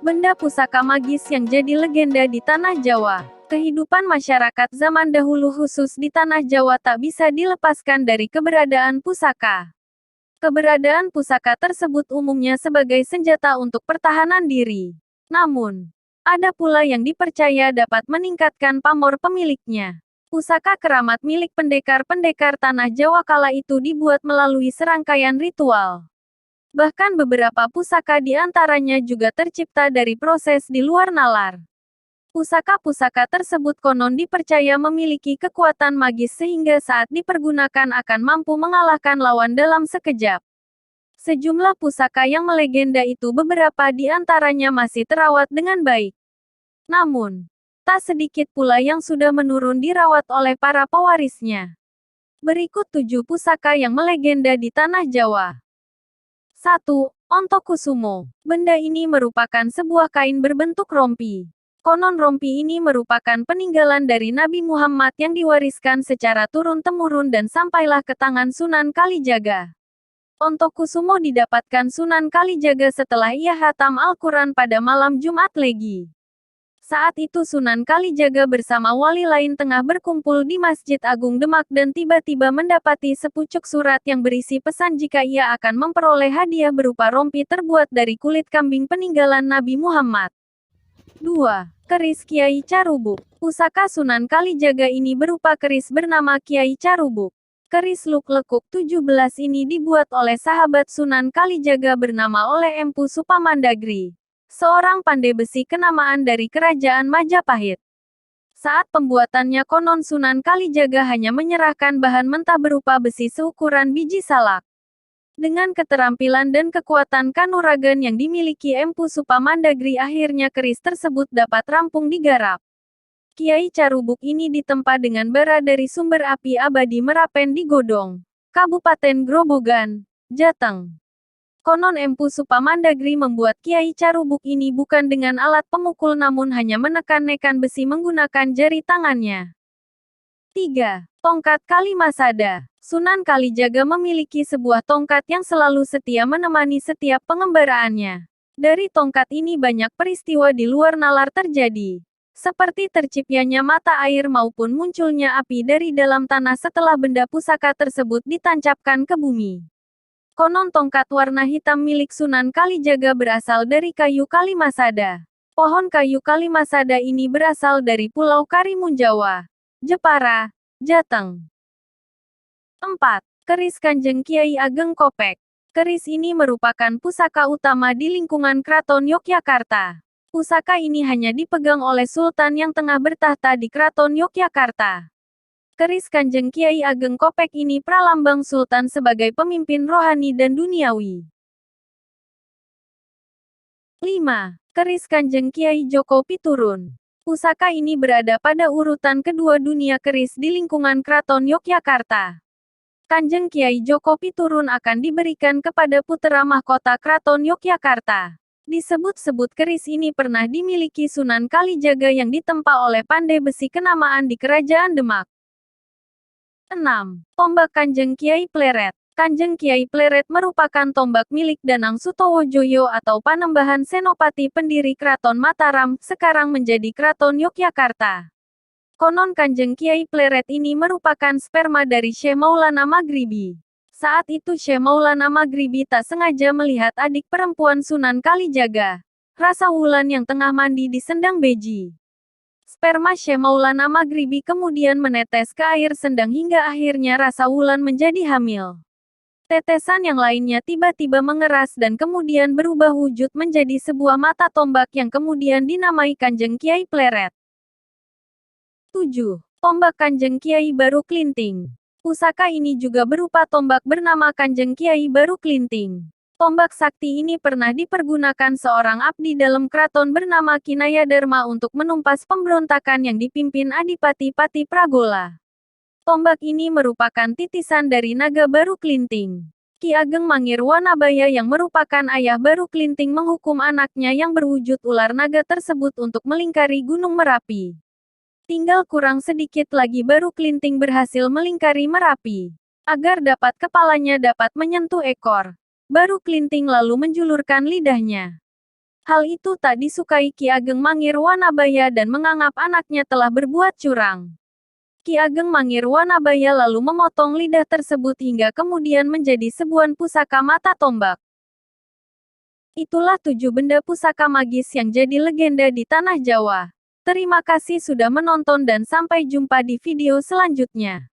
Benda pusaka magis yang jadi legenda di Tanah Jawa. Kehidupan masyarakat zaman dahulu khusus di Tanah Jawa tak bisa dilepaskan dari keberadaan pusaka. Keberadaan pusaka tersebut umumnya sebagai senjata untuk pertahanan diri. Namun, ada pula yang dipercaya dapat meningkatkan pamor pemiliknya. Pusaka keramat milik pendekar-pendekar Tanah Jawa kala itu dibuat melalui serangkaian ritual. Bahkan beberapa pusaka di antaranya juga tercipta dari proses di luar nalar. Pusaka-pusaka tersebut konon dipercaya memiliki kekuatan magis sehingga saat dipergunakan akan mampu mengalahkan lawan dalam sekejap. Sejumlah pusaka yang melegenda itu beberapa di antaranya masih terawat dengan baik. Namun, tak sedikit pula yang sudah menurun dirawat oleh para pewarisnya. Berikut 7 pusaka yang melegenda di Tanah Jawa. 1. Ontokusumo. Benda ini merupakan sebuah kain berbentuk rompi. Konon rompi ini merupakan peninggalan dari Nabi Muhammad yang diwariskan secara turun-temurun dan sampailah ke tangan Sunan Kalijaga. Ontokusumo didapatkan Sunan Kalijaga setelah ia hatam Al-Quran pada malam Jumat Legi. Saat itu Sunan Kalijaga bersama wali lain tengah berkumpul di Masjid Agung Demak dan tiba-tiba mendapati sepucuk surat yang berisi pesan jika ia akan memperoleh hadiah berupa rompi terbuat dari kulit kambing peninggalan Nabi Muhammad. 2. Keris Kiai Carubuk. Pusaka Sunan Kalijaga ini berupa keris bernama Kiai Carubuk. Keris Luk-Lekuk 17 ini dibuat oleh sahabat Sunan Kalijaga bernama oleh Empu Supamandagri, seorang pandai besi kenamaan dari kerajaan Majapahit. Saat pembuatannya konon Sunan Kalijaga hanya menyerahkan bahan mentah berupa besi seukuran biji salak. Dengan keterampilan dan kekuatan kanuragan yang dimiliki Empu Supamandagri akhirnya keris tersebut dapat rampung digarap. Kiai Carubuk ini ditempa dengan bara dari sumber api abadi Merapen di Godong, Kabupaten Grobogan, Jateng. Konon Empu Supamandagri membuat Kiai Carubuk ini bukan dengan alat pemukul namun hanya menekan-nekan besi menggunakan jari tangannya. 3. Tongkat Kalimasada. Sunan Kalijaga memiliki sebuah tongkat yang selalu setia menemani setiap pengembaraannya. Dari tongkat ini banyak peristiwa di luar nalar terjadi. Seperti terciptanya mata air maupun munculnya api dari dalam tanah setelah benda pusaka tersebut ditancapkan ke bumi. Konon tongkat warna hitam milik Sunan Kalijaga berasal dari kayu Kalimasada. Pohon kayu Kalimasada ini berasal dari Pulau Karimun Jawa, Jepara, Jateng. 4. Keris Kanjeng Kiai Ageng Kopek. Keris ini merupakan pusaka utama di lingkungan Keraton Yogyakarta. Pusaka ini hanya dipegang oleh Sultan yang tengah bertahta di Keraton Yogyakarta. Keris Kanjeng Kiai Ageng Kopek ini pralambang Sultan sebagai pemimpin rohani dan duniawi. 5. Keris Kanjeng Kiai Joko Piturun. Pusaka ini berada pada urutan kedua dunia keris di lingkungan Keraton Yogyakarta. Kanjeng Kiai Joko Piturun akan diberikan kepada putra mahkota Keraton Yogyakarta. Disebut-sebut keris ini pernah dimiliki Sunan Kalijaga yang ditempa oleh pandai besi kenamaan di Kerajaan Demak. 6. Tombak Kanjeng Kiai Pleret. Kanjeng Kiai Pleret merupakan tombak milik Danang Sutowojoyo atau Panembahan Senopati pendiri Keraton Mataram, sekarang menjadi Keraton Yogyakarta. Konon Kanjeng Kiai Pleret ini merupakan sperma dari Syekh Maulana Maghribi. Saat itu Syekh Maulana Maghribi tak sengaja melihat adik perempuan Sunan Kalijaga, Rasa Wulan yang tengah mandi di sendang beji. Sperma Syekh Maulana Maghribi kemudian menetes ke air sendang hingga akhirnya Rasa Wulan menjadi hamil. Tetesan yang lainnya tiba-tiba mengeras dan kemudian berubah wujud menjadi sebuah mata tombak yang kemudian dinamai Kanjeng Kiai Pleret. 7. Tombak Kanjeng Kiai Baru Klinting. Pusaka ini juga berupa tombak bernama Kanjeng Kiai Baru Klinting. Tombak sakti ini pernah dipergunakan seorang abdi dalam keraton bernama Kinaya Dharma untuk menumpas pemberontakan yang dipimpin Adipati Pati Pragola. Tombak ini merupakan titisan dari naga Baru Klinting. Ki Ageng Mangir Wanabaya yang merupakan ayah Baru Klinting menghukum anaknya yang berwujud ular naga tersebut untuk melingkari Gunung Merapi. Tinggal kurang sedikit lagi Baru Klinting berhasil melingkari Merapi. Agar dapat kepalanya dapat menyentuh ekor, Baru Klinting lalu menjulurkan lidahnya. Hal itu tak disukai Ki Ageng Mangir Wanabaya dan menganggap anaknya telah berbuat curang. Ki Ageng Mangir Wanabaya lalu memotong lidah tersebut hingga kemudian menjadi sebuah pusaka mata tombak. Itulah 7 benda pusaka magis yang jadi legenda di tanah Jawa. Terima kasih sudah menonton dan sampai jumpa di video selanjutnya.